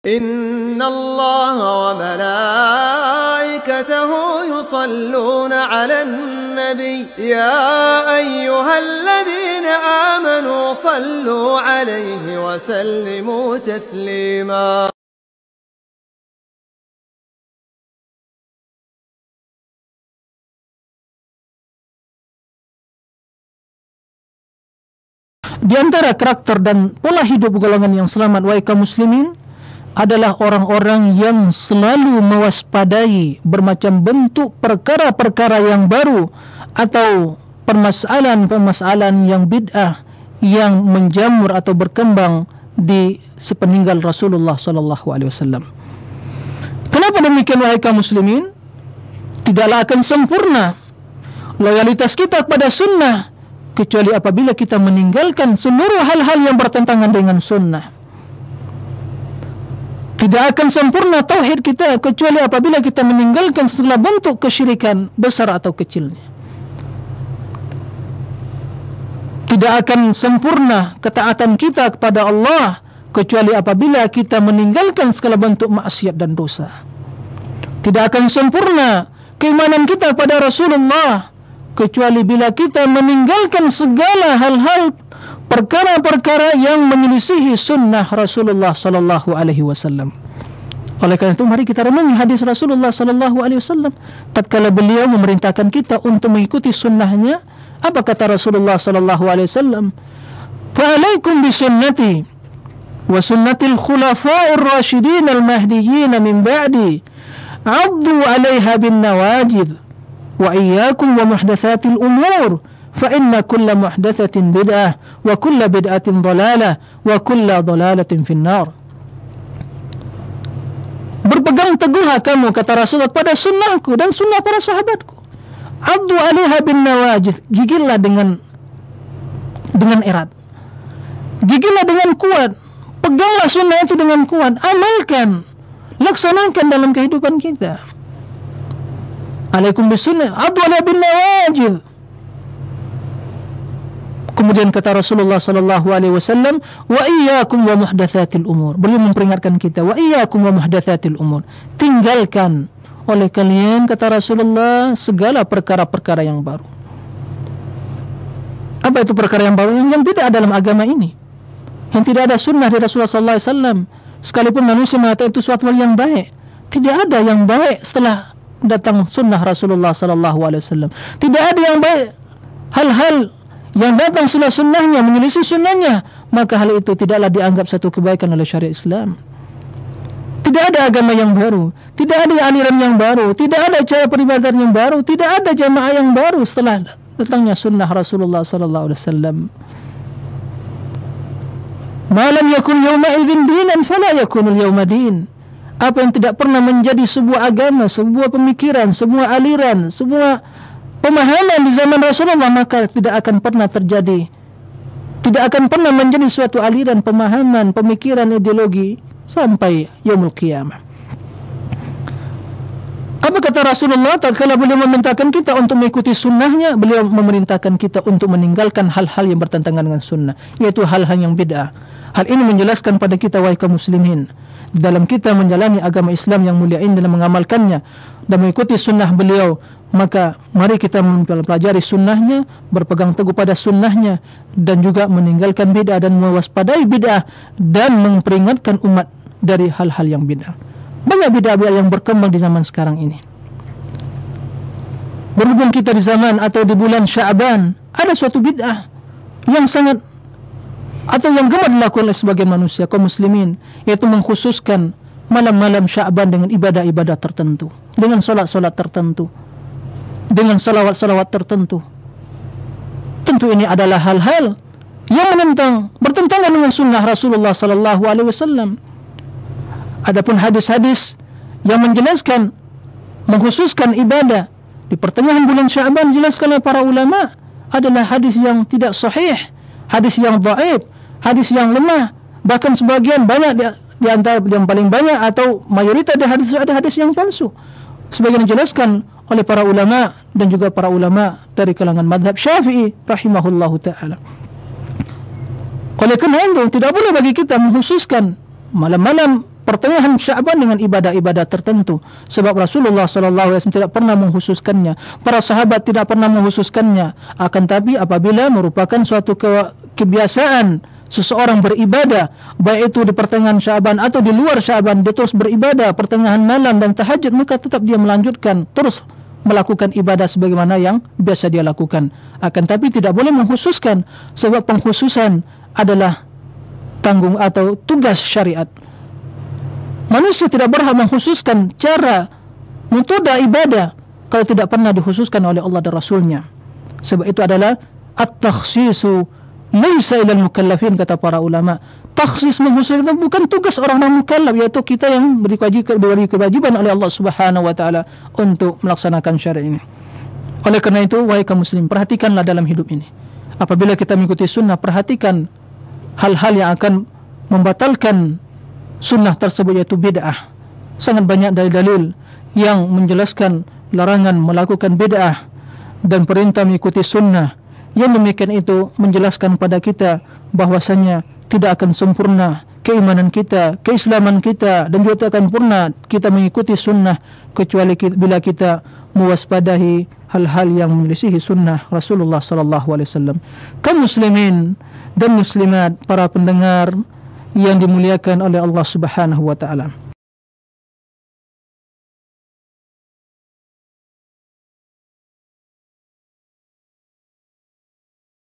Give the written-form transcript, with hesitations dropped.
إن الله وملائكته يصلون على النبي يا أيها الذين آمنوا صلوا عليه وسلموا تسليما. Di antara karakter dan pola hidup golongan yang selamat, wahai kaum muslimin, adalah orang-orang yang selalu mewaspadai bermacam bentuk perkara-perkara yang baru atau permasalahan-permasalahan yang bid'ah yang menjamur atau berkembang di sepeninggal Rasulullah sallallahu alaihi wasallam. Kenapa demikian, wahai kaum muslimin? Tidaklah akan sempurna loyalitas kita kepada sunnah kecuali apabila kita meninggalkan seluruh hal-hal yang bertentangan dengan sunnah. Tidak akan sempurna tauhid kita kecuali apabila kita meninggalkan segala bentuk kesyirikan besar atau kecilnya. Tidak akan sempurna ketaatan kita kepada Allah kecuali apabila kita meninggalkan segala bentuk maksiat dan dosa. Tidak akan sempurna keimanan kita pada Rasulullah kecuali bila kita meninggalkan segala hal-hal perkara-perkara yang menyelisihi sunnah Rasulullah sallallahu alaihi wasallam. Oleh karena itu, mari kita renungi hadis Rasulullah sallallahu alaihi wasallam tatkala beliau memerintahkan kita untuk mengikuti sunnahnya. Apa kata Rasulullah sallallahu alaihi wasallam? "Fa'alaikum bi sunnati wa sunnatil khulafa'ir rasyidin al-mahdiyyin min ba'di. 'addu 'alaiha bin nawajid wa iyyakum wa muhdatsatil umur." فإن كل محدثة بدعة وكل بدعة ضلالة وكل ضلالة في النار. Berpegang teguhlah kamu, kata Rasulullah, pada sunnahku dan sunnah para sahabatku. Addu 'alaiha bin nawajid, gigillah dengan erat. Gigillah dengan kuat. Peganglah sunnah itu dengan kuat. Amalkan, laksanakan dalam kehidupan kita. Alaikum bisunnah, addu 'alaiha bin nawajid. Kemudian kata Rasulullah sallallahu alaihi wasallam, wa iyyakum wa muhdatsatil umur. Beliau memperingatkan kita, wa iyyakum wa muhdatsatil umur. Tinggalkan oleh kalian, kata Rasulullah, segala perkara-perkara yang baru. Apa itu perkara yang baru? Yang tidak dalam agama ini, yang tidak ada sunnah dari Rasulullah sallallahu alaihi wasallam. Sekalipun manusia mengatakan itu suatu hal yang baik, tidak ada yang baik setelah datang sunnah Rasulullah sallallahu alaihi wasallam. Tidak ada yang baik hal-hal yang datang setelah sunnahnya, menyelisih sunnahnya, maka hal itu tidaklah dianggap satu kebaikan oleh syariat Islam. Tidak ada agama yang baru, tidak ada aliran yang baru, tidak ada cara peribadatan yang baru, tidak ada jamaah yang baru setelah datangnya sunnah Rasulullah sallallahu alaihi wasallam. Ma lam yakun yawma idzin dinan fala yakunu al-yawma din. Apa yang tidak pernah menjadi sebuah agama, sebuah pemikiran, sebuah aliran, sebuah pemahaman di zaman Rasulullah, maka tidak akan pernah terjadi, tidak akan pernah menjadi suatu aliran, pemahaman, pemikiran, ideologi sampai yaumul qiyamah. Apa kata Rasulullah tatkala beliau memerintahkan kita untuk mengikuti sunnahnya? Beliau memerintahkan kita untuk meninggalkan hal-hal yang bertentangan dengan sunnah, yaitu hal-hal yang bid'ah. Hal ini menjelaskan pada kita, wahai kaum muslimin, dalam kita menjalani agama Islam yang mulia ini dan mengamalkannya dan mengikuti sunnah beliau, maka mari kita mempelajari sunnahnya, berpegang teguh pada sunnahnya, dan juga meninggalkan bid'ah dan mewaspadai bid'ah dan memperingatkan umat dari hal-hal yang bid'ah. Banyak bid'ah yang berkembang di zaman sekarang ini. Berhubung kita di zaman atau di bulan Sya'ban, ada suatu bid'ah yang sangat atau yang gemar dilakukan oleh sebagian manusia, kaum muslimin, yaitu mengkhususkan malam-malam Sya'ban dengan ibadah-ibadah tertentu, dengan solat-solat tertentu, dengan salawat-salawat tertentu. Tentu ini adalah hal-hal yang bertentangan dengan sunnah Rasulullah sallallahu alaihi wasallam. Adapun hadis-hadis yang menjelaskan, mengkhususkan ibadah di pertengahan bulan Sya'ban, dijelaskan oleh para ulama, adalah hadis yang tidak sahih, hadis yang dhaif, hadis yang lemah. Bahkan sebagian banyak di antara yang paling banyak atau mayoritas ada hadis yang palsu. Sebagian dijelaskan oleh para ulama dan juga para ulama dari kalangan madhab Syafi'i rahimahullahu ta'ala. Oleh kerana itu, tidak boleh bagi kita mengkhususkan malam-malam pertengahan Sya'ban dengan ibadah-ibadah tertentu. Sebab Rasulullah SAW tidak pernah menghususkannya, para sahabat tidak pernah menghususkannya. Akan tapi apabila merupakan suatu kebiasaan seseorang beribadah, baik itu di pertengahan Sya'ban atau di luar Sya'ban, dia terus beribadah pertengahan malam dan tahajud, maka tetap dia melanjutkan terus melakukan ibadah sebagaimana yang biasa dia lakukan. Akan tapi tidak boleh menghususkan, sebab pengkhususan adalah tanggung atau tugas syariat. Manusia tidak berhak mengkhususkan cara metode ibadah kalau tidak pernah dikhususkan oleh Allah dan Rasulnya. Sebab itu adalah at-takhsisu laisa ilal mukallafin, kata para ulama. Takhsis mengkhususkan itu bukan tugas orang-orang mukallaf, yaitu kita yang diberi kewajiban oleh Allah Subhanahu wa taala untuk melaksanakan syariat ini. Oleh kerana itu, wahai kaum muslim, perhatikanlah dalam hidup ini. Apabila kita mengikuti sunnah, perhatikan hal-hal yang akan membatalkan sunnah tersebut, yaitu bid'ah. Sangat banyak dalil-dalil yang menjelaskan larangan melakukan bid'ah dan perintah mengikuti sunnah. Yang demikian itu menjelaskan pada kita bahwasanya tidak akan sempurna keimanan kita, keislaman kita, dan juga tidak akan sempurna kita mengikuti sunnah kecuali bila kita mewaspadai hal-hal yang menyelisihi sunnah Rasulullah SAW. Kaum muslimin dan muslimat, para pendengar yang dimuliakan oleh Allah Subhanahu wa taala,